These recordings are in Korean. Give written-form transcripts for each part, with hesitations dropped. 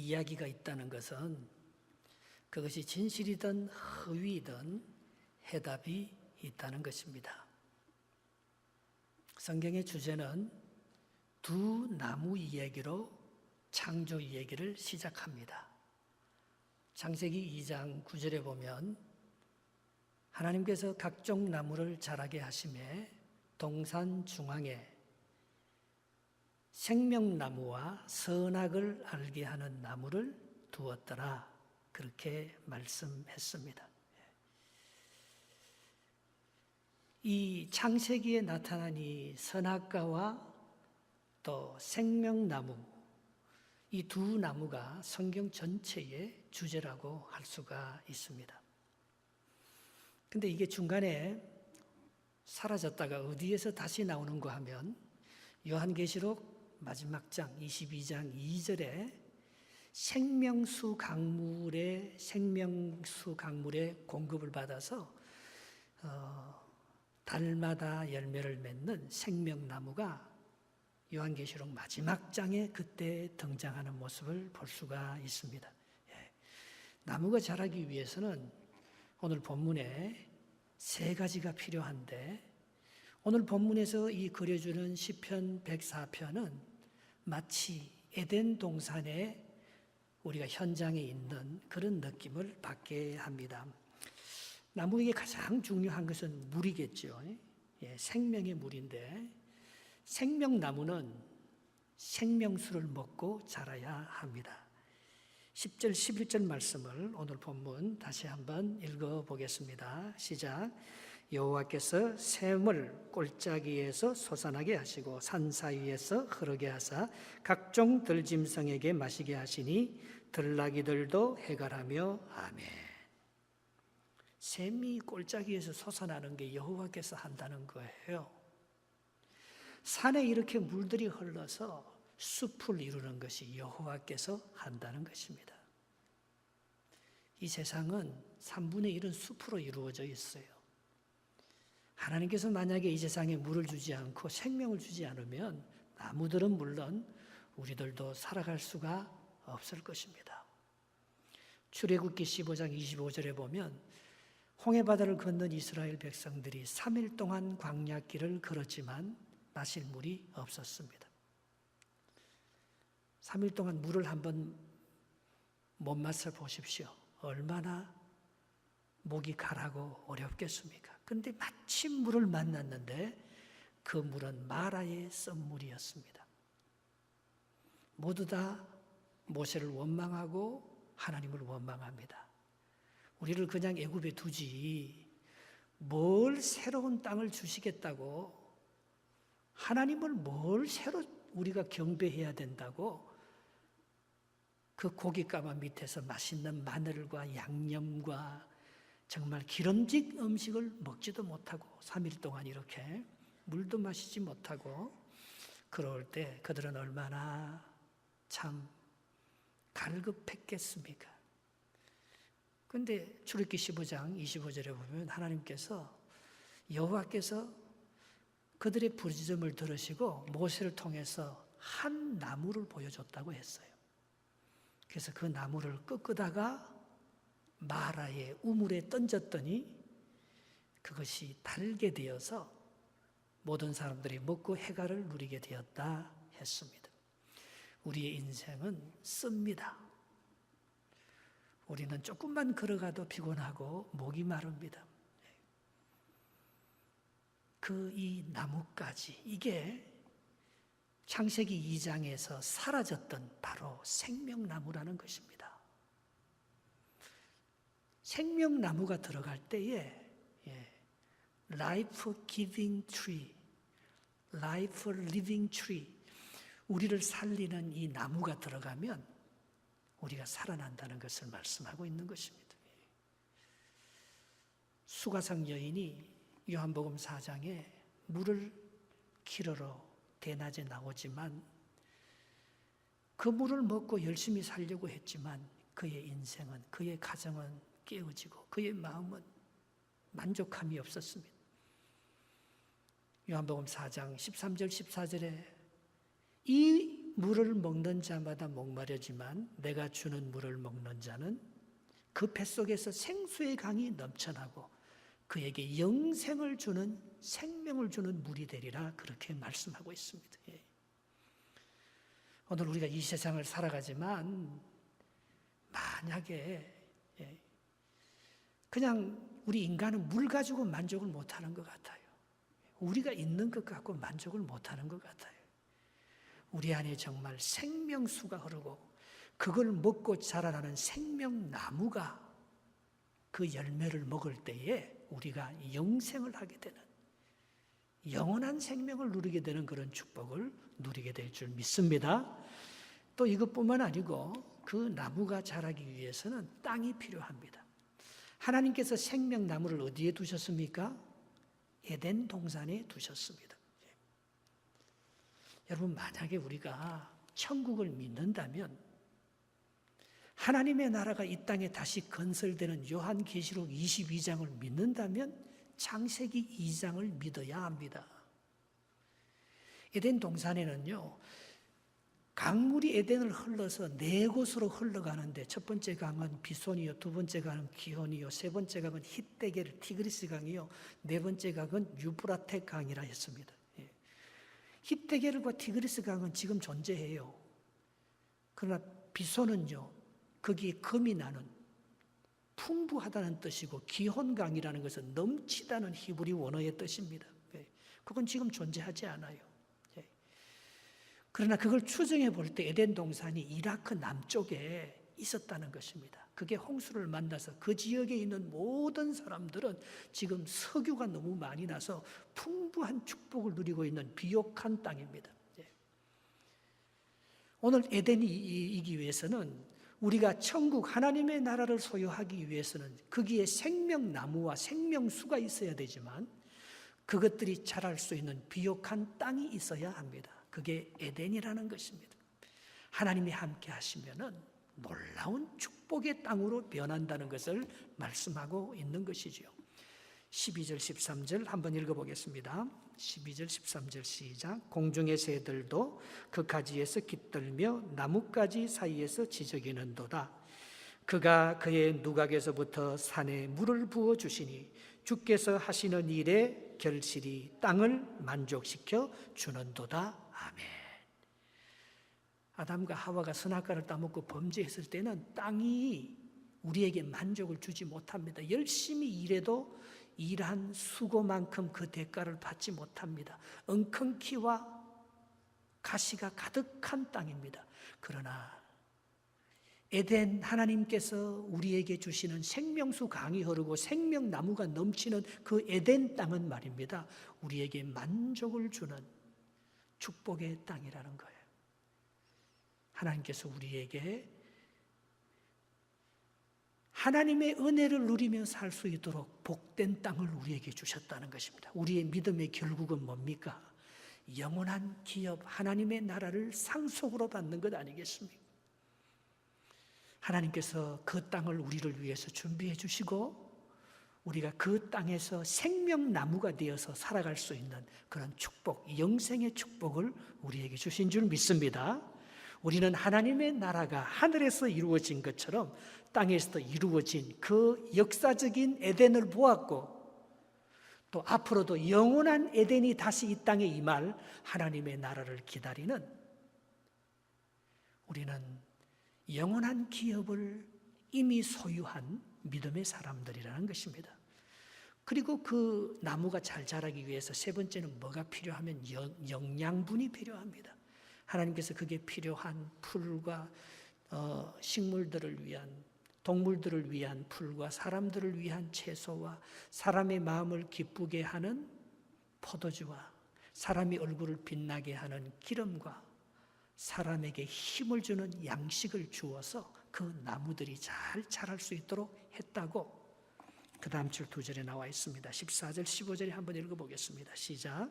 이야기가 있다는 것은 그것이 진실이든 허위이든 해답이 있다는 것입니다. 성경의 주제는 두 나무 이야기로 창조 이야기를 시작합니다. 창세기 2장 9절에 보면 하나님께서 각종 나무를 자라게 하심에 동산 중앙에 생명나무와 선악을 알게 하는 나무를 두었더라. 그렇게 말씀했습니다. 이 창세기에 나타난 이 선악과와 또 생명나무, 이 두 나무가 성경 전체의 주제라고 할 수가 있습니다. 근데 이게 중간에 사라졌다가 어디에서 다시 나오는가 하면 요한계시록 마지막 장 22장 2절에 생명수 강물의 공급을 받아서 달마다 열매를 맺는 생명나무가 요한계시록 마지막 장에 그때 등장하는 모습을 볼 수가 있습니다. 나무가 자라기 위해서는 오늘 본문에 세 가지가 필요한데 오늘 본문에서 이 그려주는 시편 104편은 마치 에덴 동산에 우리가 현장에 있는 그런 느낌을 받게 합니다. 나무에게 가장 중요한 것은 물이겠죠. 생명의 물인데 생명나무는 생명수를 먹고 자라야 합니다. 10절 11절 말씀을 오늘 본문 다시 한번 읽어보겠습니다. 시작. 여호와께서 샘을 골짜기에서 솟아나게 하시고 산 사이에서 흐르게 하사 각종 들짐승에게 마시게 하시니 들나귀들도 해갈하며 아멘. 샘이 골짜기에서 솟아나는 게 여호와께서 한다는 거예요. 산에 이렇게 물들이 흘러서 숲을 이루는 것이 여호와께서 한다는 것입니다. 이 세상은 3분의 1은 숲으로 이루어져 있어요. 하나님께서 만약에 이 세상에 물을 주지 않고 생명을 주지 않으면 나무들은 물론 우리들도 살아갈 수가 없을 것입니다. 출애굽기 15장 25절에 보면 홍해바다를 건넌 이스라엘 백성들이 3일 동안 광야길을 걸었지만 마실 물이 없었습니다. 3일 동안 물을 한번 못 맛을 보십시오. 얼마나 목이 가라고 어렵겠습니까? 그런데 마침 물을 만났는데 그 물은 마라의 썬물이었습니다. 모두 다 모세를 원망하고 하나님을 원망합니다. 우리를 그냥 애굽에 두지 뭘 새로운 땅을 주시겠다고 하나님을 뭘 새로 우리가 경배해야 된다고 그 고깃가마 밑에서 맛있는 마늘과 양념과 정말 기름진 음식을 먹지도 못하고 3일 동안 이렇게 물도 마시지 못하고 그럴 때 그들은 얼마나 참 갈급했겠습니까? 그런데 출애굽기 15장 25절에 보면 하나님께서 여호와께서 그들의 부르짖음을 들으시고 모세를 통해서 한 나무를 보여줬다고 했어요. 그래서 그 나무를 꺾다가 마라의 우물에 던졌더니 그것이 달게 되어서 모든 사람들이 먹고 해갈을 누리게 되었다 했습니다. 우리의 인생은 씁니다. 우리는 조금만 걸어가도 피곤하고 목이 마릅니다. 이 나무까지 이게 창세기 2장에서 사라졌던 바로 생명나무라는 것입니다. 생명나무가 들어갈 때에 Life giving tree, Life living tree, 우리를 살리는 이 나무가 들어가면 우리가 살아난다는 것을 말씀하고 있는 것입니다. 수가성 여인이 요한복음 4장에 물을 키러러 대낮에 나오지만 그 물을 먹고 열심히 살려고 했지만 그의 인생은, 그의 가정은 깨어지고 그의 마음은 만족함이 없었습니다. 요한복음 4장 13절 14절에 이 물을 먹는 자마다 목마르지만 내가 주는 물을 먹는 자는 그 뱃속에서 생수의 강이 넘쳐나고 그에게 영생을 주는, 생명을 주는 물이 되리라, 그렇게 말씀하고 있습니다. 오늘 우리가 이 세상을 살아가지만 만약에 그냥 우리 인간은 물 가지고 만족을 못하는 것 같아요. 우리가 있는 것 갖고 만족을 못하는 것 같아요. 우리 안에 정말 생명수가 흐르고 그걸 먹고 자라나는 생명나무가 그 열매를 먹을 때에 우리가 영생을 하게 되는, 영원한 생명을 누리게 되는 그런 축복을 누리게 될 줄 믿습니다. 또 이것뿐만 아니고 그 나무가 자라기 위해서는 땅이 필요합니다. 하나님께서 생명나무를 어디에 두셨습니까? 에덴 동산에 두셨습니다. 여러분, 만약에 우리가 천국을 믿는다면 하나님의 나라가 이 땅에 다시 건설되는 요한계시록 22장을 믿는다면 창세기 2장을 믿어야 합니다. 에덴 동산에는요, 강물이 에덴을 흘러서 네 곳으로 흘러가는데 첫 번째 강은 비손이요, 두 번째 강은 기혼이요, 세 번째 강은 힛데겔 티그리스 강이요, 네 번째 강은 유브라테 강이라 했습니다. 힛데겔과 티그리스 강은 지금 존재해요. 그러나 비손은요, 거기에 금이 나는, 풍부하다는 뜻이고, 기혼강이라는 것은 넘치다는 히브리 원어의 뜻입니다. 그건 지금 존재하지 않아요. 그러나 그걸 추정해 볼 때 에덴 동산이 이라크 남쪽에 있었다는 것입니다. 그게 홍수를 만나서 그 지역에 있는 모든 사람들은 지금 석유가 너무 많이 나서 풍부한 축복을 누리고 있는 비옥한 땅입니다. 오늘 에덴이 이기 위해서는, 우리가 천국 하나님의 나라를 소유하기 위해서는 거기에 생명나무와 생명수가 있어야 되지만 그것들이 자랄 수 있는 비옥한 땅이 있어야 합니다. 그게 에덴이라는 것입니다. 하나님이 함께 하시면은 놀라운 축복의 땅으로 변한다는 것을 말씀하고 있는 것이지요. 12절 13절 한번 읽어보겠습니다. 12절 13절 시작. 공중의 새들도 그 가지에서 깃들며 나뭇가지 사이에서 지저귀는도다. 그가 그의 누각에서부터 산에 물을 부어 주시니 주께서 하시는 일에 결실이 땅을 만족시켜 주는도다. 아멘. 아담과 하와가 선악과를 따먹고 범죄했을 때는 땅이 우리에게 만족을 주지 못합니다. 열심히 일해도 일한 수고만큼 그 대가를 받지 못합니다. 엉겅퀴와 가시가 가득한 땅입니다. 그러나 에덴, 하나님께서 우리에게 주시는 생명수 강이 흐르고 생명나무가 넘치는 그 에덴 땅은 말입니다, 우리에게 만족을 주는 축복의 땅이라는 거예요. 하나님께서 우리에게 하나님의 은혜를 누리며 살 수 있도록 복된 땅을 우리에게 주셨다는 것입니다. 우리의 믿음의 결국은 뭡니까? 영원한 기업, 하나님의 나라를 상속으로 받는 것 아니겠습니까? 하나님께서 그 땅을 우리를 위해서 준비해 주시고 우리가 그 땅에서 생명나무가 되어서 살아갈 수 있는 그런 축복, 영생의 축복을 우리에게 주신 줄 믿습니다. 우리는 하나님의 나라가 하늘에서 이루어진 것처럼 땅에서도 이루어진 그 역사적인 에덴을 보았고, 또 앞으로도 영원한 에덴이 다시 이 땅에 임할 하나님의 나라를 기다리는, 우리는 영원한 기업을 이미 소유한 믿음의 사람들이라는 것입니다. 그리고 그 나무가 잘 자라기 위해서 세 번째는 뭐가 필요하면 영양분이 필요합니다. 하나님께서 그게 필요한 풀과 식물들을 위한, 동물들을 위한 풀과 사람들을 위한 채소와 사람의 마음을 기쁘게 하는 포도주와 사람의 얼굴을 빛나게 하는 기름과 사람에게 힘을 주는 양식을 주어서 그 나무들이 잘 자랄 수 있도록 했다고 그 다음 줄 2절에 나와 있습니다. 14절 15절에 한번 읽어보겠습니다. 시작.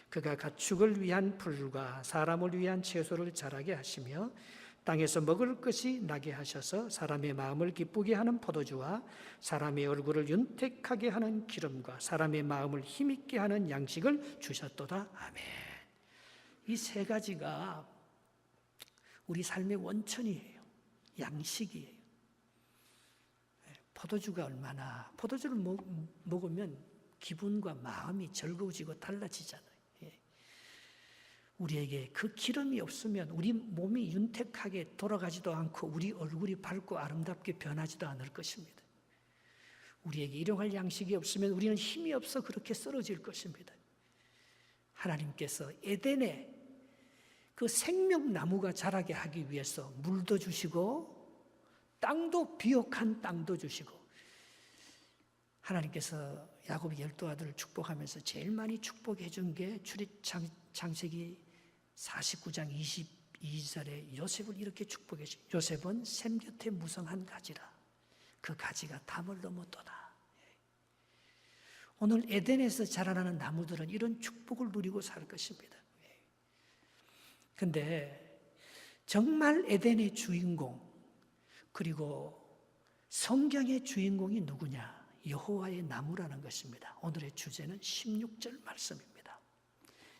그가 가축을 위한 풀과 사람을 위한 채소를 자라게 하시며 땅에서 먹을 것이 나게 하셔서 사람의 마음을 기쁘게 하는 포도주와 사람의 얼굴을 윤택하게 하는 기름과 사람의 마음을 힘있게 하는 양식을 주셨도다. 아멘. 이 세 가지가 우리 삶의 원천이에요. 양식이에요. 포도주가 얼마나, 포도주를 먹으면 기분과 마음이 즐거워지고 달라지잖아요. 우리에게 그 기름이 없으면 우리 몸이 윤택하게 돌아가지도 않고 우리 얼굴이 밝고 아름답게 변하지도 않을 것입니다. 우리에게 일용할 양식이 없으면 우리는 힘이 없어 그렇게 쓰러질 것입니다. 하나님께서 에덴에 그 생명나무가 자라게 하기 위해서 물도 주시고 땅도 비옥한 땅도 주시고, 하나님께서 야곱의 12아들을 축복하면서 제일 많이 축복해 준 게 창세기 49장 22절에 요셉을 이렇게 축복해 주죠. 요셉은 샘 곁에 무성한 가지라. 그 가지가 담을 넘었도다. 오늘 에덴에서 자라나는 나무들은 이런 축복을 누리고 살 것입니다. 그런데 정말 에덴의 주인공, 그리고 성경의 주인공이 누구냐? 여호와의 나무라는 것입니다. 오늘의 주제는 16절 말씀입니다.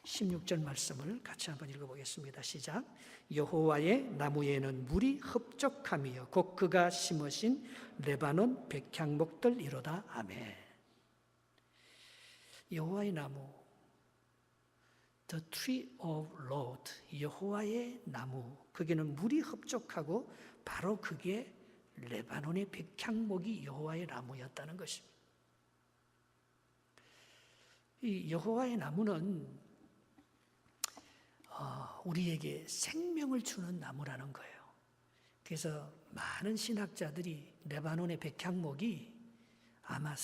16절 말씀을 같이 한번 읽어보겠습니다. 시작. 여호와의 나무에는 물이 흡족함이요 곧 그가 심으신 레바논 백향목들이로다. 아멘. 여호와의 나무, The tree of Lord, 여호와의 나무, 거기는 물이 흡족하고 바로 그게 레바논의 백향목이 여호와의 나무였다는 것입니다. 이 여호와의 나무는 우리에게 생명을 주는 나무라는 거예요. 그래서 많은 신학자들이 레바논의 백향목이 아마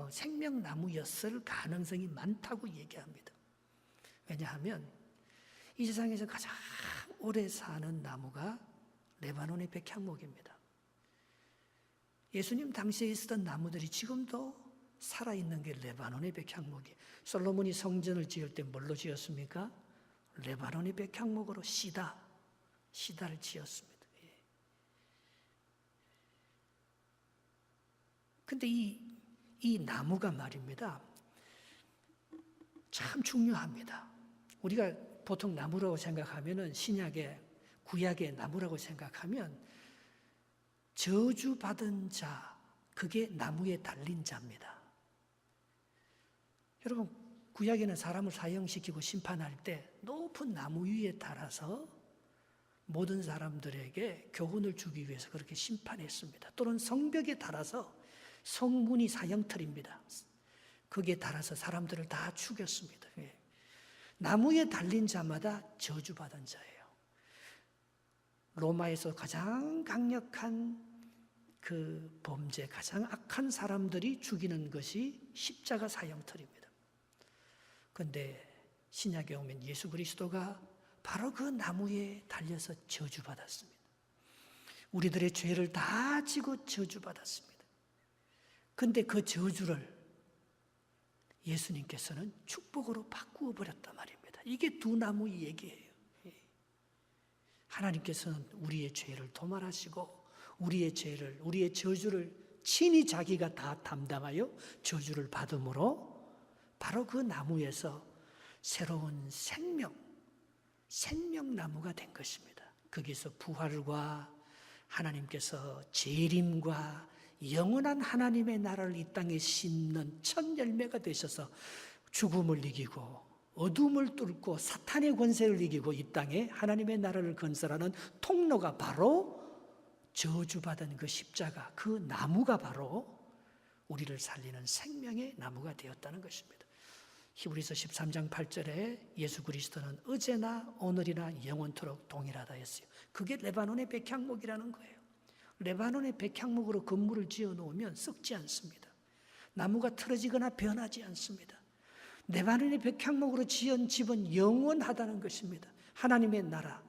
생명나무였을 가능성이 많다고 얘기합니다. 왜냐하면 이 세상에서 가장 오래 사는 나무가 레바논의 백향목입니다. 예수님 당시에 있었던 나무들이 지금도 살아있는 게 레바논의 백향목이에요. 솔로몬이 성전을 지을 때 뭘로 지었습니까? 레바논의 백향목으로 시다를 지었습니다. 근데 이 나무가 말입니다, 참 중요합니다. 우리가 보통 나무라고 생각하면은 구약의 나무라고 생각하면 저주받은 자, 그게 나무에 달린 자입니다. 여러분, 구약에는 사람을 사형시키고 심판할 때 높은 나무 위에 달아서 모든 사람들에게 교훈을 주기 위해서 그렇게 심판했습니다. 또는 성벽에 달아서 성문이 사형틀입니다. 거기에 달아서 사람들을 다 죽였습니다. 나무에 달린 자마다 저주받은 자예요. 로마에서 가장 강력한 그 범죄, 가장 악한 사람들이 죽이는 것이 십자가 사형틀입니다. 그런데 신약에 오면 예수 그리스도가 바로 그 나무에 달려서 저주받았습니다. 우리들의 죄를 다 지고 저주받았습니다. 그런데 그 저주를 예수님께서는 축복으로 바꾸어 버렸단 말입니다. 이게 두 나무의 얘기예요. 하나님께서는 우리의 죄를 도말하시고 우리의 저주를 친히 자기가 다 담당하여 저주를 받음으로 바로 그 나무에서 새로운 생명나무가 된 것입니다. 거기서 부활과 하나님께서 재림과 영원한 하나님의 나라를 이 땅에 심는 첫 열매가 되셔서 죽음을 이기고 어둠을 뚫고 사탄의 권세를 이기고 이 땅에 하나님의 나라를 건설하는 통로가 바로 저주받은 그 십자가, 그 나무가 바로 우리를 살리는 생명의 나무가 되었다는 것입니다. 히브리서 13장 8절에 예수 그리스도는 어제나 오늘이나 영원토록 동일하다 했어요. 그게 레바논의 백향목이라는 거예요. 레바논의 백향목으로 건물을 지어 놓으면 썩지 않습니다. 나무가 틀어지거나 변하지 않습니다. 레바논의 백향목으로 지은 집은 영원하다는 것입니다. 하나님의 나라,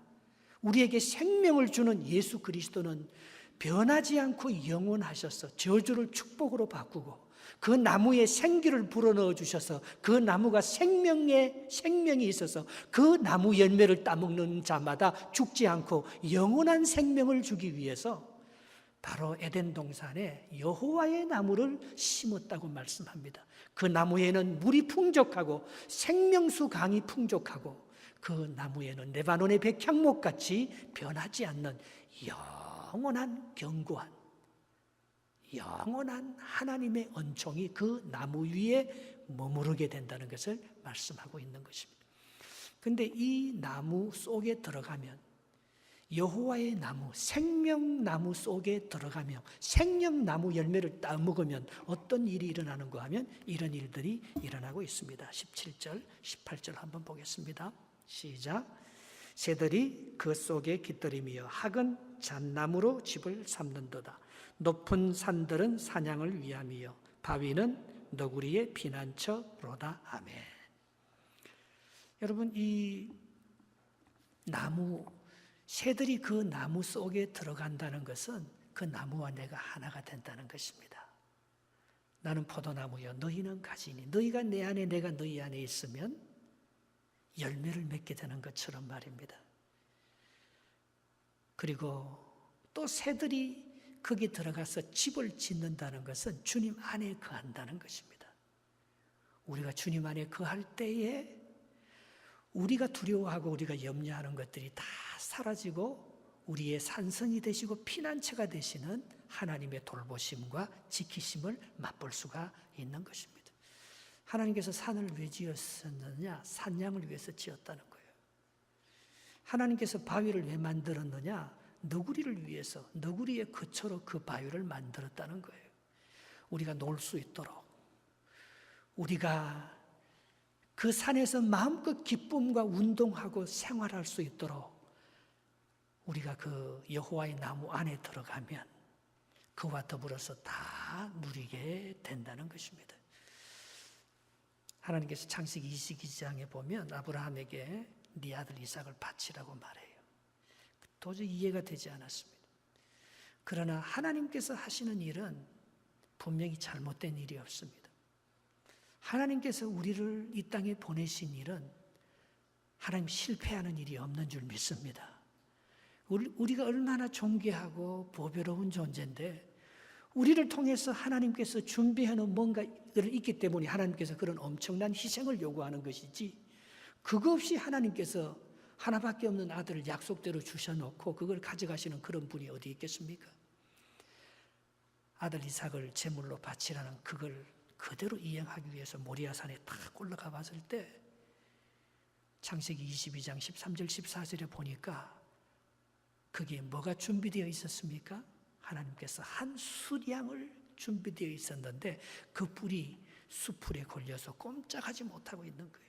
우리에게 생명을 주는 예수 그리스도는 변하지 않고 영원하셔서 저주를 축복으로 바꾸고 그 나무에 생기를 불어넣어 주셔서 그 나무가 생명이 있어서 그 나무 열매를 따먹는 자마다 죽지 않고 영원한 생명을 주기 위해서 바로 에덴 동산에 여호와의 나무를 심었다고 말씀합니다. 그 나무에는 물이 풍족하고 생명수 강이 풍족하고 그 나무에는 레바논의 백향목같이 변하지 않는 영원한 견고한 영원한 하나님의 은총이 그 나무 위에 머무르게 된다는 것을 말씀하고 있는 것입니다. 그런데 이 나무 속에 들어가면, 여호와의 나무, 생명나무 속에 들어가며 생명나무 열매를 따먹으면 어떤 일이 일어나는가 하면 이런 일들이 일어나고 있습니다. 17절, 18절 한번 보겠습니다. 시작. 새들이 그 속에 깃들이며 학은 잣나무로 집을 삼는도다. 높은 산들은 사냥을 위함이요 바위는 너구리의 피난처로다. 아멘. 여러분, 이 나무, 새들이 그 나무 속에 들어간다는 것은 그 나무와 내가 하나가 된다는 것입니다. 나는 포도나무여 너희는 가지니 너희가 내 안에 내가 너희 안에 있으면 열매를 맺게 되는 것처럼 말입니다. 그리고 또 새들이 거기 들어가서 집을 짓는다는 것은 주님 안에 거한다는 것입니다. 우리가 주님 안에 거할 때에 우리가 두려워하고 우리가 염려하는 것들이 다 사라지고 우리의 산성이 되시고 피난처가 되시는 하나님의 돌보심과 지키심을 맛볼 수가 있는 것입니다. 하나님께서 산을 왜 지었느냐? 산양을 위해서 지었다는 거예요. 하나님께서 바위를 왜 만들었느냐? 너구리를 위해서, 너구리의 거처로 그 바위를 만들었다는 거예요. 우리가 놀 수 있도록, 우리가 그 산에서 마음껏 기쁨과 운동하고 생활할 수 있도록 우리가 그 여호와의 나무 안에 들어가면 그와 더불어서 다 누리게 된다는 것입니다. 하나님께서 창세기 22장에 보면 아브라함에게 네 아들 이삭을 바치라고 말해요. 도저히 이해가 되지 않았습니다. 그러나 하나님께서 하시는 일은 분명히 잘못된 일이 없습니다. 하나님께서 우리를 이 땅에 보내신 일은 하나님 실패하는 일이 없는 줄 믿습니다. 우리가 얼마나 존귀하고 보배로운 존재인데 우리를 통해서 하나님께서 준비해놓은 뭔가 있기 때문에 하나님께서 그런 엄청난 희생을 요구하는 것이지, 그거 없이 하나님께서 하나밖에 없는 아들을 약속대로 주셔놓고 그걸 가져가시는 그런 분이 어디 있겠습니까? 아들 이삭을 제물로 바치라는 그걸 그대로 이행하기 위해서 모리아산에 딱 올라가 봤을 때 창세기 22장 13절 14절에 보니까 거기에 뭐가 준비되어 있었습니까? 하나님께서 한 수량을 준비되어 있었는데 그 뿔이 수풀에 걸려서 꼼짝하지 못하고 있는 거예요.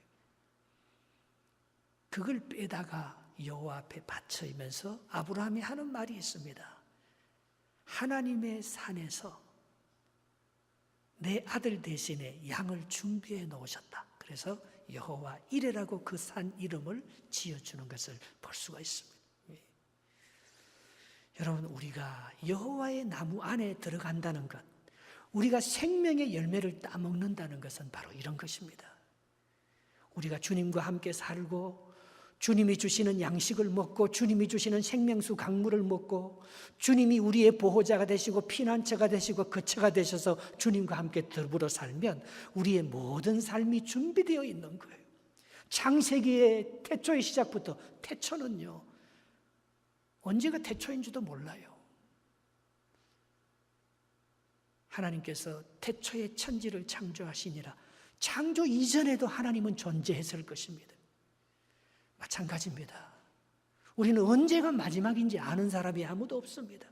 그걸 빼다가 여호와 앞에 바쳐이면서 아브라함이 하는 말이 있습니다. 하나님의 산에서 내 아들 대신에 양을 준비해 놓으셨다. 그래서 여호와 이레라고 그 산 이름을 지어주는 것을 볼 수가 있습니다. 여러분, 우리가 여호와의 나무 안에 들어간다는 것, 우리가 생명의 열매를 따먹는다는 것은 바로 이런 것입니다. 우리가 주님과 함께 살고 주님이 주시는 양식을 먹고 주님이 주시는 생명수 강물을 먹고 주님이 우리의 보호자가 되시고 피난처가 되시고 거처가 되셔서 주님과 함께 더불어 살면 우리의 모든 삶이 준비되어 있는 거예요. 창세기의 태초의 시작부터, 태초는요 언제가 태초인지도 몰라요. 하나님께서 태초의 천지를 창조하시니라. 창조 이전에도 하나님은 존재했을 것입니다. 마찬가지입니다. 우리는 언제가 마지막인지 아는 사람이 아무도 없습니다.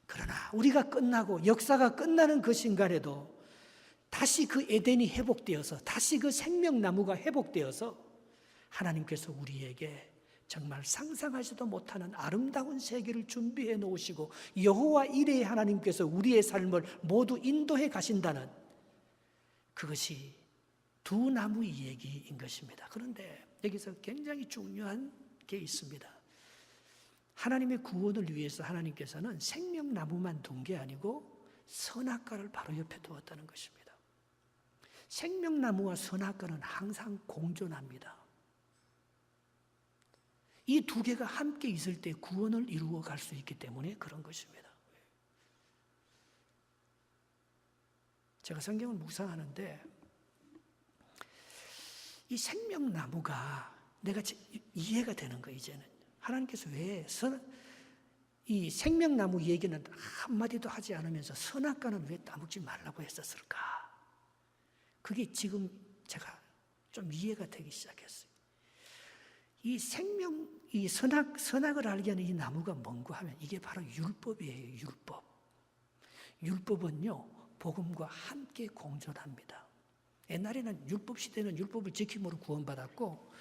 그러나 우리가 끝나고 역사가 끝나는 그 순간에도 다시 그 에덴이 회복되어서 다시 그 생명나무가 회복되어서 하나님께서 우리에게 정말 상상하지도 못하는 아름다운 세계를 준비해 놓으시고 여호와 이레의 하나님께서 우리의 삶을 모두 인도해 가신다는, 그것이 두 나무의 얘기인 것입니다. 그런데 여기서 굉장히 중요한 게 있습니다. 하나님의 구원을 위해서 하나님께서는 생명나무만 둔 게 아니고 선악과를 바로 옆에 두었다는 것입니다. 생명나무와 선악과는 항상 공존합니다. 이 두 개가 함께 있을 때 구원을 이루어 갈 수 있기 때문에 그런 것입니다. 제가 성경을 묵상하는데 이 생명나무가 내가 이해가 되는 거예요, 이제는. 하나님께서 왜 이 생명나무 얘기는 한마디도 하지 않으면서 선악과는 왜 따먹지 말라고 했었을까? 그게 지금 제가 좀 이해가 되기 시작했어요. 이 선악을 알게 하는 이 나무가 뭔가 하면 이게 바로 율법이에요, 율법. 율법은요, 복음과 함께 공존합니다. 옛날에는 율법 시대는 율법을 지킴으로 구원받았고,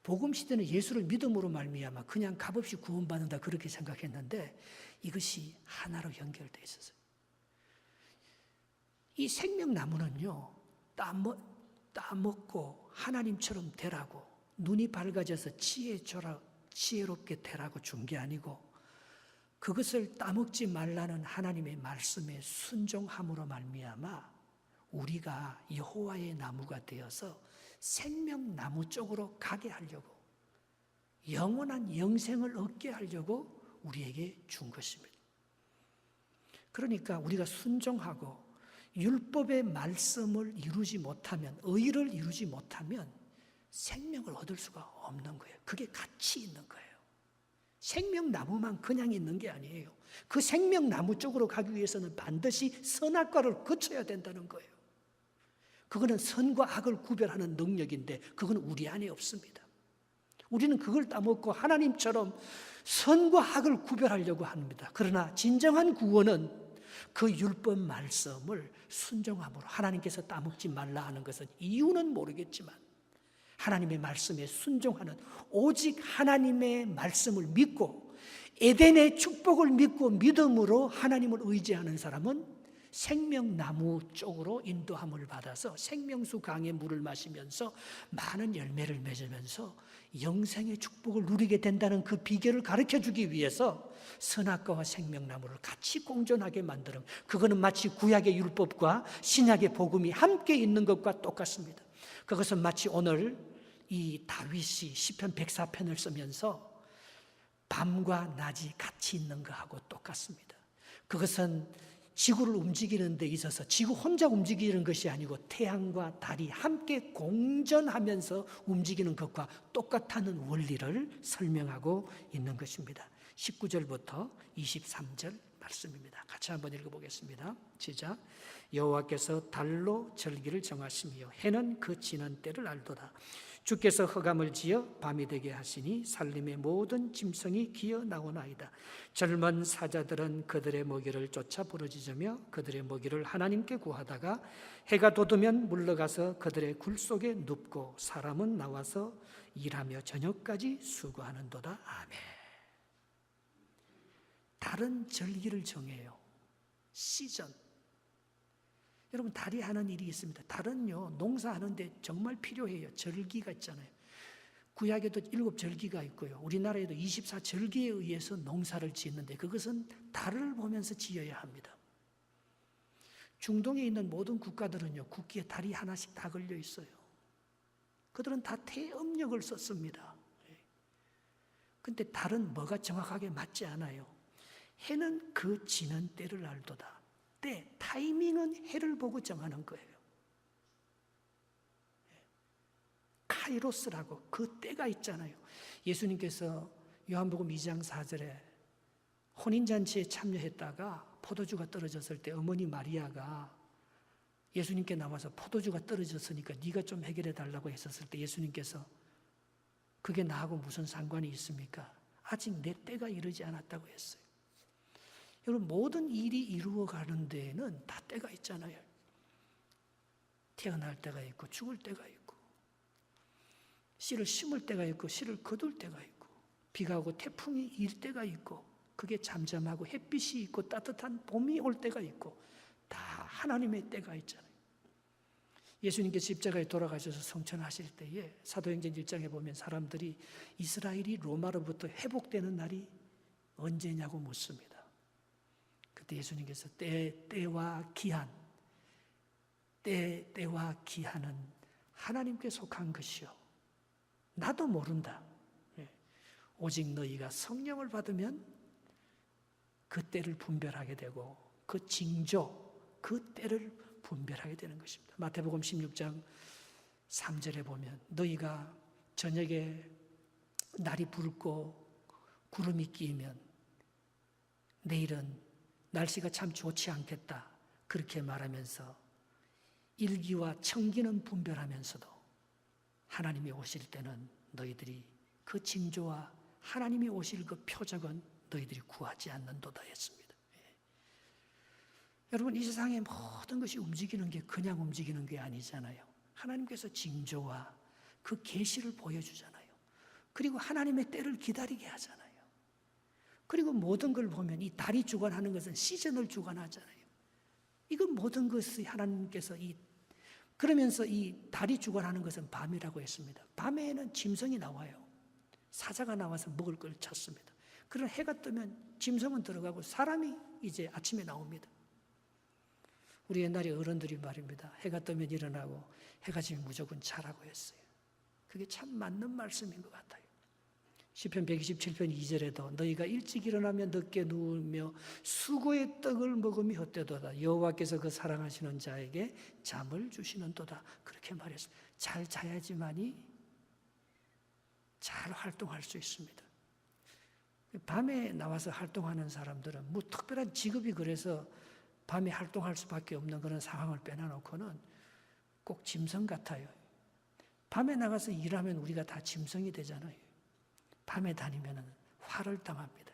복음 시대는 예수를 믿음으로 말미암아 그냥 값없이 구원받는다 그렇게 생각했는데 이것이 하나로 연결되어 있었어요. 이 생명나무는요, 따먹고 하나님처럼 되라고, 눈이 밝아져서 지혜롭게 되라고 준 게 아니고, 그것을 따먹지 말라는 하나님의 말씀에 순종함으로 말미암아 우리가 여호와의 나무가 되어서 생명나무 쪽으로 가게 하려고, 영원한 영생을 얻게 하려고 우리에게 준 것입니다. 그러니까 우리가 순종하고 율법의 말씀을 이루지 못하면, 의를 이루지 못하면 생명을 얻을 수가 없는 거예요. 그게 가치 있는 거예요. 생명나무만 그냥 있는 게 아니에요. 그 생명나무 쪽으로 가기 위해서는 반드시 선악과를 거쳐야 된다는 거예요. 그거는 선과 악을 구별하는 능력인데 그건 우리 안에 없습니다. 우리는 그걸 따먹고 하나님처럼 선과 악을 구별하려고 합니다. 그러나 진정한 구원은 그 율법 말씀을 순종함으로, 하나님께서 따먹지 말라 하는 것은 이유는 모르겠지만 하나님의 말씀에 순종하는, 오직 하나님의 말씀을 믿고 에덴의 축복을 믿고 믿음으로 하나님을 의지하는 사람은 생명나무 쪽으로 인도함을 받아서 생명수 강의 물을 마시면서 많은 열매를 맺으면서 영생의 축복을 누리게 된다는 그 비결을 가르쳐주기 위해서 선악과와 생명나무를 같이 공존하게 만드는, 그거는 마치 구약의 율법과 신약의 복음이 함께 있는 것과 똑같습니다. 그것은 마치 오늘 이 다윗이 시편 104편을 쓰면서 밤과 낮이 같이 있는 것하고 똑같습니다. 그것은 지구를 움직이는 데 있어서 지구 혼자 움직이는 것이 아니고 태양과 달이 함께 공전하면서 움직이는 것과 똑같다는 원리를 설명하고 있는 것입니다. 19절부터 23절 말씀입니다. 같이 한번 읽어보겠습니다. 시작. 여호와께서 달로 절기를 정하시며 해는 그 지는 때를 알도다. 주께서 흑암을 지어 밤이 되게 하시니 산림의 모든 짐승이 기어 나오나이다. 젊은 사자들은 그들의 먹이를 쫓아 부르짖으며 그들의 먹이를 하나님께 구하다가 해가 돋으면 물러가서 그들의 굴 속에 눕고 사람은 나와서 일하며 저녁까지 수고하는도다. 아멘. 다른 절기를 정해요. 시즌. 여러분, 달이 하는 일이 있습니다. 달은요, 농사하는데 정말 필요해요. 절기가 있잖아요. 구약에도 7절기가 있고요. 우리나라에도 24절기에 의해서 농사를 짓는데 그것은 달을 보면서 지어야 합니다. 중동에 있는 모든 국가들은요, 국기에 달이 하나씩 다 걸려 있어요. 그들은 다 태음력을 썼습니다. 근데 달은 뭐가 정확하게 맞지 않아요. 해는 그 지는 때를 알도다. 때, 타이밍은 해를 보고 정하는 거예요. 카이로스라고 그 때가 있잖아요. 예수님께서 요한복음 2장 4절에 혼인잔치에 참여했다가 포도주가 떨어졌을 때 어머니 마리아가 예수님께 나와서 포도주가 떨어졌으니까 네가 좀 해결해 달라고 했었을 때 예수님께서 그게 나하고 무슨 상관이 있습니까? 아직 내 때가 이르지 않았다고 했어요. 여러분, 모든 일이 이루어가는 데에는 다 때가 있잖아요. 태어날 때가 있고 죽을 때가 있고, 씨를 심을 때가 있고 씨를 거둘 때가 있고, 비가 오고 태풍이 일 때가 있고, 그게 잠잠하고 햇빛이 있고 따뜻한 봄이 올 때가 있고, 다 하나님의 때가 있잖아요. 예수님께서 십자가에 돌아가셔서 성천하실 때에 사도행전 1장에 보면 사람들이 이스라엘이 로마로부터 회복되는 날이 언제냐고 묻습니다. 그때 예수님께서 때와 기한, 때와 기한은 하나님께 속한 것이요, 나도 모른다. 오직 너희가 성령을 받으면 그 때를 분별하게 되고 그 징조, 그 때를 분별하게 되는 것입니다. 마태복음 16장 3절에 보면 너희가 저녁에 날이 붉고 구름이 끼면 내일은 날씨가 참 좋지 않겠다 그렇게 말하면서 일기와 청기는 분별하면서도 하나님이 오실 때는 너희들이 그 징조와 하나님이 오실 그 표적은 너희들이 구하지 않는도다 했습니다. 여러분, 이 세상의 모든 것이 움직이는 게 그냥 움직이는 게 아니잖아요. 하나님께서 징조와 그 계시를 보여주잖아요. 그리고 하나님의 때를 기다리게 하잖아요. 그리고 모든 걸 보면 이 달이 주관하는 것은 시즌을 주관하잖아요. 이건 모든 것이 하나님께서 그러면서 이 달이 주관하는 것은 밤이라고 했습니다. 밤에는 짐승이 나와요. 사자가 나와서 먹을 걸 찾습니다. 그러나 해가 뜨면 짐승은 들어가고 사람이 이제 아침에 나옵니다. 우리 옛날에 어른들이 말입니다. 해가 뜨면 일어나고 해가 지면 무조건 자라고 했어요. 그게 참 맞는 말씀인 것 같아요. 시편 127편 2절에도 너희가 일찍 일어나면 늦게 누우며 수고의 떡을 먹음이 헛되도다. 여호와께서 그 사랑하시는 자에게 잠을 주시는도다. 그렇게 말했습니다. 잘 자야지만이 잘 활동할 수 있습니다. 밤에 나와서 활동하는 사람들은 뭐 특별한 직업이 그래서 밤에 활동할 수밖에 없는 그런 상황을 빼놔놓고는 꼭 짐승 같아요. 밤에 나가서 일하면 우리가 다 짐승이 되잖아요. 밤에 다니면 화를 당합니다.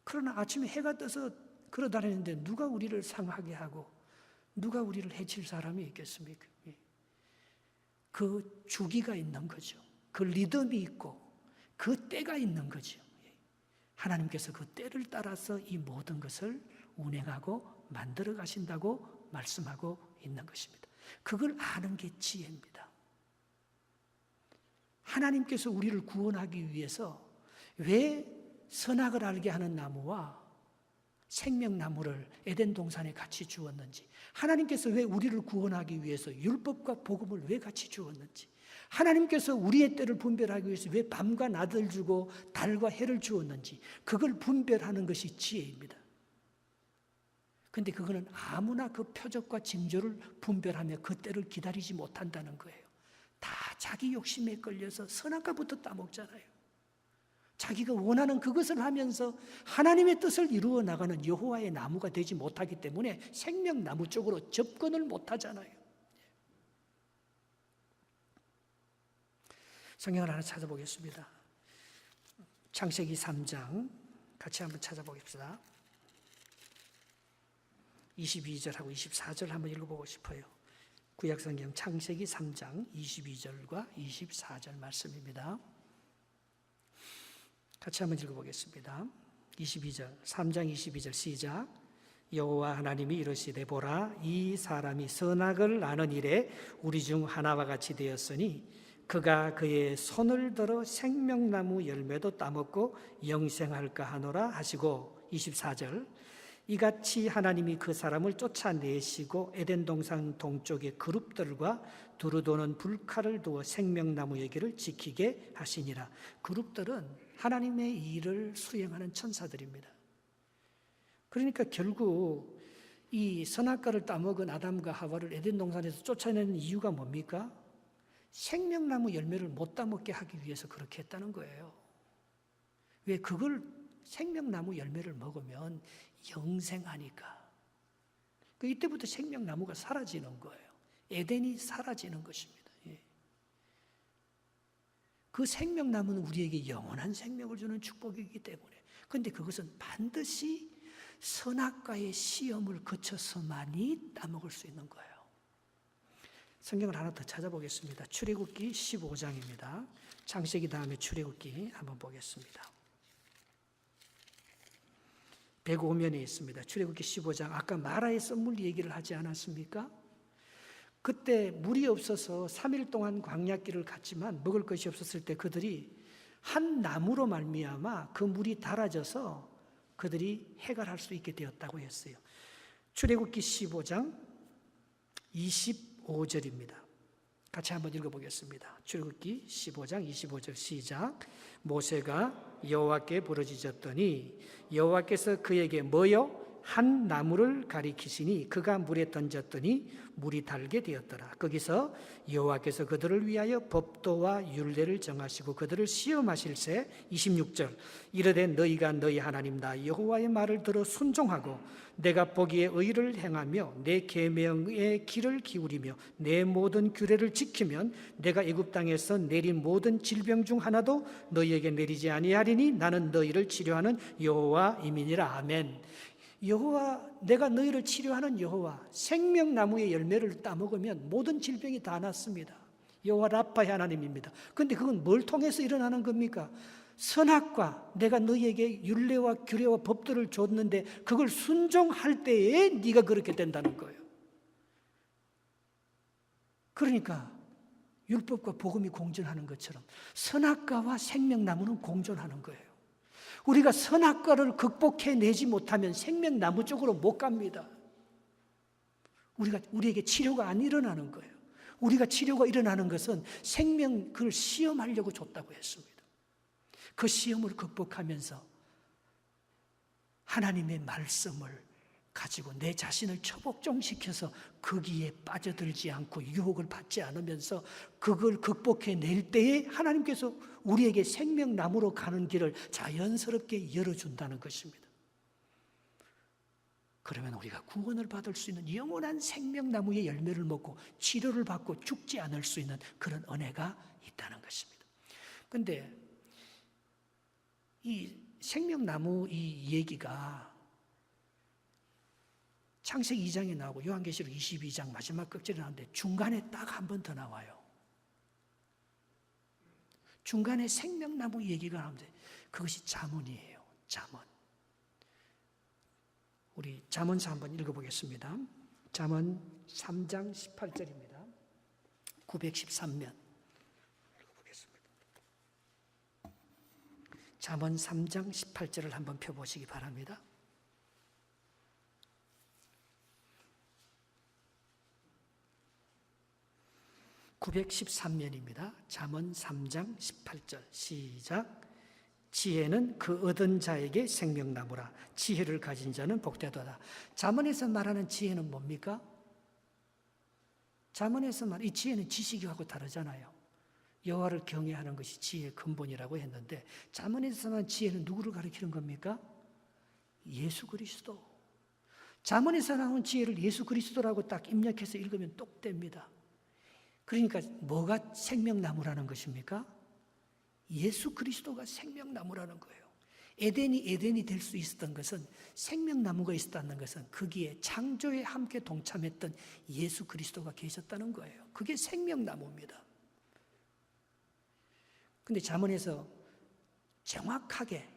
그러나 아침에 해가 떠서 걸어다니는데 누가 우리를 상하게 하고 누가 우리를 해칠 사람이 있겠습니까? 그 주기가 있는 거죠. 그 리듬이 있고 그 때가 있는 거죠. 하나님께서 그 때를 따라서 이 모든 것을 운행하고 만들어 가신다고 말씀하고 있는 것입니다. 그걸 아는 게 지혜입니다. 하나님께서 우리를 구원하기 위해서 왜 선악을 알게 하는 나무와 생명나무를 에덴 동산에 같이 주었는지, 하나님께서 왜 우리를 구원하기 위해서 율법과 복음을 왜 같이 주었는지, 하나님께서 우리의 때를 분별하기 위해서 왜 밤과 낮을 주고 달과 해를 주었는지, 그걸 분별하는 것이 지혜입니다. 그런데 그거는 아무나 그 표적과 징조를 분별하며 그 때를 기다리지 못한다는 거예요. 다 자기 욕심에 걸려서 선악과부터 따먹잖아요. 자기가 원하는 그것을 하면서 하나님의 뜻을 이루어 나가는 여호와의 나무가 되지 못하기 때문에 생명나무 쪽으로 접근을 못하잖아요. 성경을 하나 찾아보겠습니다. 창세기 3장 같이 한번 찾아보겠습니다. 22절하고 24절 한번 읽어보고 싶어요. 구약성경 창세기 3장 22절과 24절 말씀입니다. 같이 한번 읽어보겠습니다. 22절, 3장 22절 시작. 여호와 하나님이 이르시되 보라, 이 사람이 선악을 아는 일에 우리 중 하나와 같이 되었으니 그가 그의 손을 들어 생명나무 열매도 따먹고 영생할까 하노라 하시고, 24절, 이같이 하나님이 그 사람을 쫓아내시고 에덴 동산 동쪽의 그룹들과 두루 도는 불칼을 두어 생명나무 여기를 지키게 하시니라. 그룹들은 하나님의 일을 수행하는 천사들입니다. 그러니까 결국 이 선악과를 따먹은 아담과 하와를 에덴 동산에서 쫓아내는 이유가 뭡니까? 생명나무 열매를 못 따먹게 하기 위해서 그렇게 했다는 거예요. 왜? 그걸 생명나무 열매를 먹으면 영생하니까. 이때부터 생명나무가 사라지는 거예요. 에덴이 사라지는 것입니다. 그 생명나무는 우리에게 영원한 생명을 주는 축복이기 때문에. 그런데 그것은 반드시 선악과의 시험을 거쳐서만이 따먹을 수 있는 거예요. 성경을 하나 더 찾아보겠습니다. 출애굽기 15장입니다. 창세기 다음에 출애굽기 한번 보겠습니다. 105면에 있습니다. 출애굽기 15장. 아까 마라의 썰물 얘기를 하지 않았습니까? 그때 물이 없어서 3일 동안 광야길을 갔지만 먹을 것이 없었을 때 그들이 한 나무로 말미암아 그 물이 달아져서 그들이 해결할 수 있게 되었다고 했어요. 출애굽기 15장 25절입니다. 같이 한번 읽어보겠습니다. 출애굽기 15장 25절 시작. 모세가 여호와께 부르짖었더니 여호와께서 그에게 뭐요? 한 나무를 가리키시니 그가 물에 던졌더니 물이 달게 되었더라. 거기서 여호와께서 그들을 위하여 법도와 율례를 정하시고 그들을 시험하실새 26절 이르되 너희가 너희 하나님 나 여호와의 말을 들어 순종하고 내가 보기에 의를 행하며 내 계명의 귀를 기울이며 내 모든 규례를 지키면 내가 애굽 땅에서 내린 모든 질병 중 하나도 너희에게 내리지 아니하리니 나는 너희를 치료하는 여호와임이니라. 아멘. 여호와, 내가 너희를 치료하는 여호와, 생명나무의 열매를 따먹으면 모든 질병이 다 낫습니다. 여호와 라파의 하나님입니다. 그런데 그건 뭘 통해서 일어나는 겁니까? 선악과 내가 너희에게 율례와 규례와 법들을 줬는데 그걸 순종할 때에 네가 그렇게 된다는 거예요. 그러니까 율법과 복음이 공존하는 것처럼 선악과와 생명나무는 공존하는 거예요. 우리가 선악과를 극복해내지 못하면 생명나무 쪽으로 못 갑니다. 우리에게 치료가 안 일어나는 거예요. 우리가 치료가 일어나는 것은 생명, 그걸 시험하려고 줬다고 했습니다. 그 시험을 극복하면서 하나님의 말씀을 가지고 내 자신을 처복종시켜서 거기에 빠져들지 않고 유혹을 받지 않으면서 그걸 극복해낼 때에 하나님께서 우리에게 생명나무로 가는 길을 자연스럽게 열어준다는 것입니다. 그러면 우리가 구원을 받을 수 있는 영원한 생명나무의 열매를 먹고 치료를 받고 죽지 않을 수 있는 그런 은혜가 있다는 것입니다. 그런데 이 생명나무 이 얘기가 창세기 2장에 나오고 요한계시록 22장 마지막 극절에 나오는데 중간에 딱 한 번 더 나와요. 중간에 생명나무 얘기가 나오는데 그것이 잠언이에요. 잠언. 우리 잠언서 한번 읽어보겠습니다. 잠언 3장 18절입니다. 913면 읽어보겠습니다. 잠언 3장 18절을 한번 펴보시기 바랍니다. (913면입니다) 잠언 3장 18절 시작. 지혜는 그 얻은 자에게 생명나무라. 지혜를 가진 자는 복되도다. 잠언에서 말하는 지혜는 뭡니까? 잠언에서 이 지혜는 지식하고 다르잖아요. 여호와를 경외하는 것이 지혜의 근본이라고 했는데 잠언에서 말하는 지혜는 누구를 가리키는 겁니까? 예수 그리스도. 잠언에서 나온 지혜를 예수 그리스도라고 딱 입력해서 읽으면 똑됩니다. 그러니까 뭐가 생명나무라는 것입니까? 예수 그리스도가 생명나무라는 거예요. 에덴이 될 수 있었던 것은 생명나무가 있었다는 것은 거기에 창조에 함께 동참했던 예수 그리스도가 계셨다는 거예요. 그게 생명나무입니다. 그런데 잠언에서 정확하게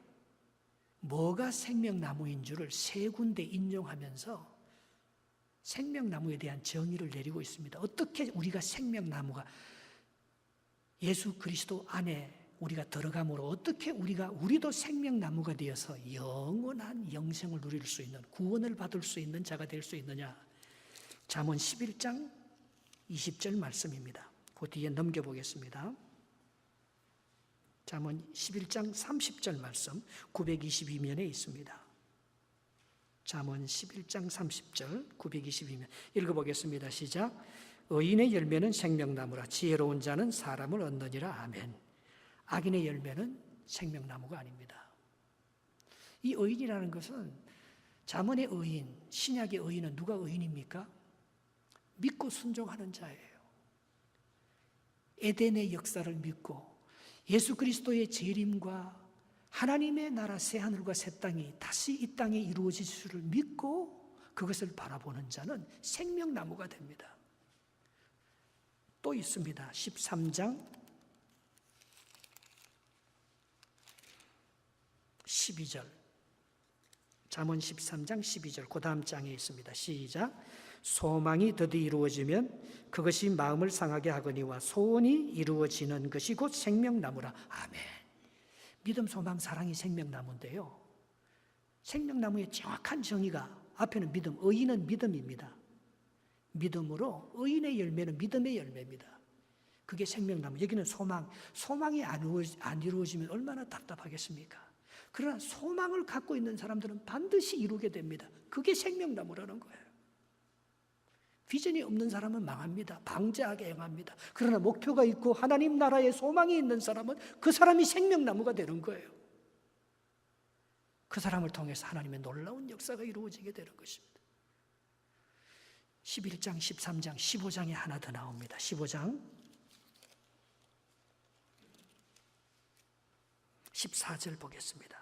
뭐가 생명나무인 줄을 세 군데 인용하면서 생명나무에 대한 정의를 내리고 있습니다. 어떻게 우리가 생명나무가 예수 그리스도 안에 우리가 들어감으로 어떻게 우리도 생명나무가 되어서 영원한 영생을 누릴 수 있는 구원을 받을 수 있는 자가 될 수 있느냐. 잠언 11장 20절 말씀입니다. 그 뒤에 넘겨보겠습니다. 잠언 11장 30절 말씀 922면에 있습니다. 잠언 11장 30절 922면 읽어보겠습니다. 시작. 의인의 열매는 생명나무라. 지혜로운 자는 사람을 얻느니라. 아멘. 악인의 열매는 생명나무가 아닙니다. 이 의인이라는 것은 잠언의 의인, 신약의 의인은 누가 의인입니까? 믿고 순종하는 자예요. 에덴의 역사를 믿고 예수 그리스도의 재림과 하나님의 나라 새하늘과 새 땅이 다시 이 땅에 이루어질 수를 믿고 그것을 바라보는 자는 생명나무가 됩니다. 또 있습니다. 13장 12절 잠언 13장 12절 그 다음 장에 있습니다. 시작. 소망이 드디 이루어지면 그것이 마음을 상하게 하거니와 소원이 이루어지는 것이 곧 생명나무라. 아멘. 믿음, 소망, 사랑이 생명나무인데요. 생명나무의 정확한 정의가 앞에는 믿음, 의인은 믿음입니다. 믿음으로 의인의 열매는 믿음의 열매입니다. 그게 생명나무. 여기는 소망. 소망이 안 이루어지면 얼마나 답답하겠습니까? 그러나 소망을 갖고 있는 사람들은 반드시 이루게 됩니다. 그게 생명나무라는 거예요. 비전이 없는 사람은 망합니다. 방자하게 행합니다. 그러나 목표가 있고 하나님 나라에 소망이 있는 사람은 그 사람이 생명나무가 되는 거예요. 그 사람을 통해서 하나님의 놀라운 역사가 이루어지게 되는 것입니다. 11장, 13장, 15장에 하나 더 나옵니다. 15장 14절 보겠습니다.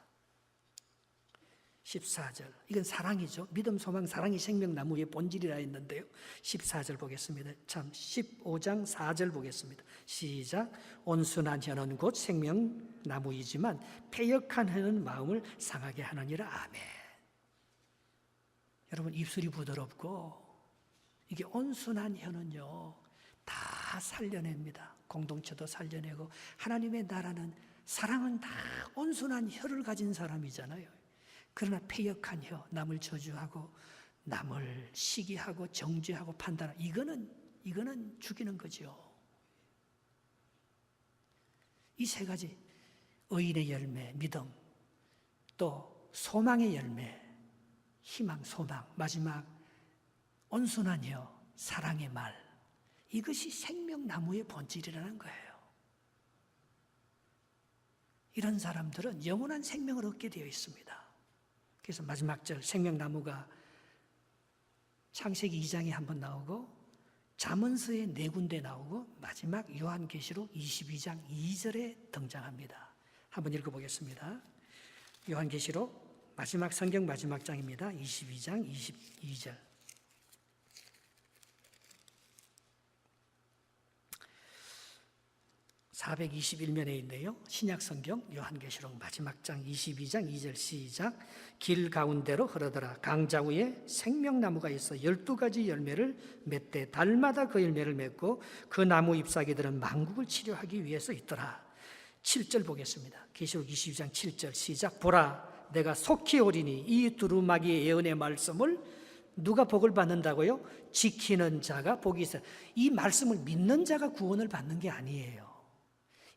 14절. 이건 사랑이죠. 믿음, 소망, 사랑이 생명나무의 본질이라 했는데요. 14절 보겠습니다. 참 15장 4절 보겠습니다. 시작. 온순한 혀는 곧 생명나무이지만 패역한 혀는 마음을 상하게 하느니라. 아멘. 여러분, 입술이 부드럽고 이게 온순한 혀는요 다 살려냅니다. 공동체도 살려내고 하나님의 나라는, 사랑은 다 온순한 혀를 가진 사람이잖아요. 그러나 패역한 혀, 남을 저주하고 남을 시기하고 정죄하고 판단하고, 이거는 죽이는 거죠. 이 세 가지, 의인의 열매, 믿음, 또 소망의 열매, 희망, 소망, 마지막 온순한 혀, 사랑의 말, 이것이 생명나무의 본질이라는 거예요. 이런 사람들은 영원한 생명을 얻게 되어 있습니다. 그래서 마지막 절 생명나무가 창세기 2장에 한번 나오고 잠언서에 4군데 나오고 마지막 요한계시록 22장 2절에 등장합니다. 한번 읽어보겠습니다. 요한계시록 마지막 성경 마지막 장입니다. 22장 22절. 421면에 있네요. 신약성경 요한계시록 마지막 장 22장 2절 시작. 길 가운데로 흐르더라. 강자 위에 생명나무가 있어 12가지 열매를 맺되 달마다 그 열매를 맺고 그 나무 잎사귀들은 만국을 치료하기 위해서 있더라. 7절 보겠습니다. 계시록 22장 7절 시작. 보라, 내가 속히 오리니 이 두루마기의 예언의 말씀을 누가 복을 받는다고요? 지키는 자가 복이 있어요. 이 말씀을 믿는 자가 구원을 받는 게 아니에요.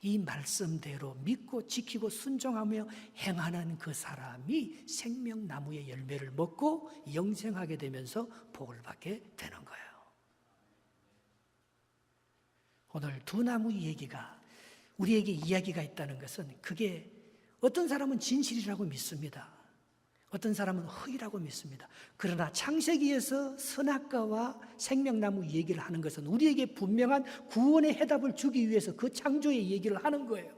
이 말씀대로 믿고 지키고 순종하며 행하는 그 사람이 생명나무의 열매를 먹고 영생하게 되면서 복을 받게 되는 거예요. 오늘 두 나무 얘기가 우리에게 이야기가 있다는 것은, 그게 어떤 사람은 진실이라고 믿습니다. 어떤 사람은 허위라고 믿습니다. 그러나 창세기에서 선악과와 생명나무 얘기를 하는 것은 우리에게 분명한 구원의 해답을 주기 위해서 그 창조의 얘기를 하는 거예요.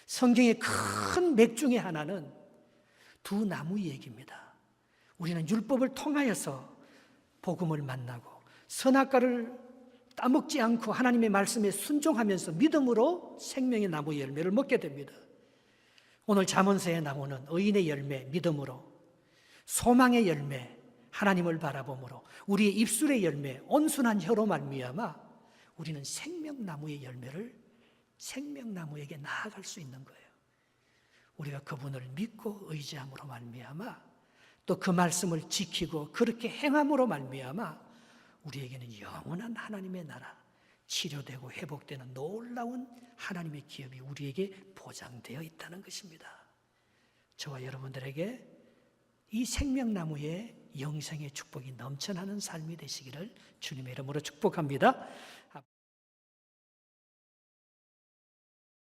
성경의 큰 맥 중에 하나는 두 나무 얘기입니다. 우리는 율법을 통하여서 복음을 만나고 선악과를 따먹지 않고 하나님의 말씀에 순종하면서 믿음으로 생명의 나무 열매를 먹게 됩니다. 오늘 잠언서의 나무는 의인의 열매, 믿음으로, 소망의 열매, 하나님을 바라봄으로, 우리의 입술의 열매, 온순한 혀로 말미암아 우리는 생명나무의 열매를 생명나무에게 나아갈 수 있는 거예요. 우리가 그분을 믿고 의지함으로 말미암아 또 그 말씀을 지키고 그렇게 행함으로 말미암아 우리에게는 영원한 하나님의 나라, 치료되고 회복되는 놀라운 하나님의 기업이 우리에게 보장되어 있다는 것입니다. 저와 여러분들에게 이 생명나무의 영생의 축복이 넘쳐나는 삶이 되시기를 주님의 이름으로 축복합니다.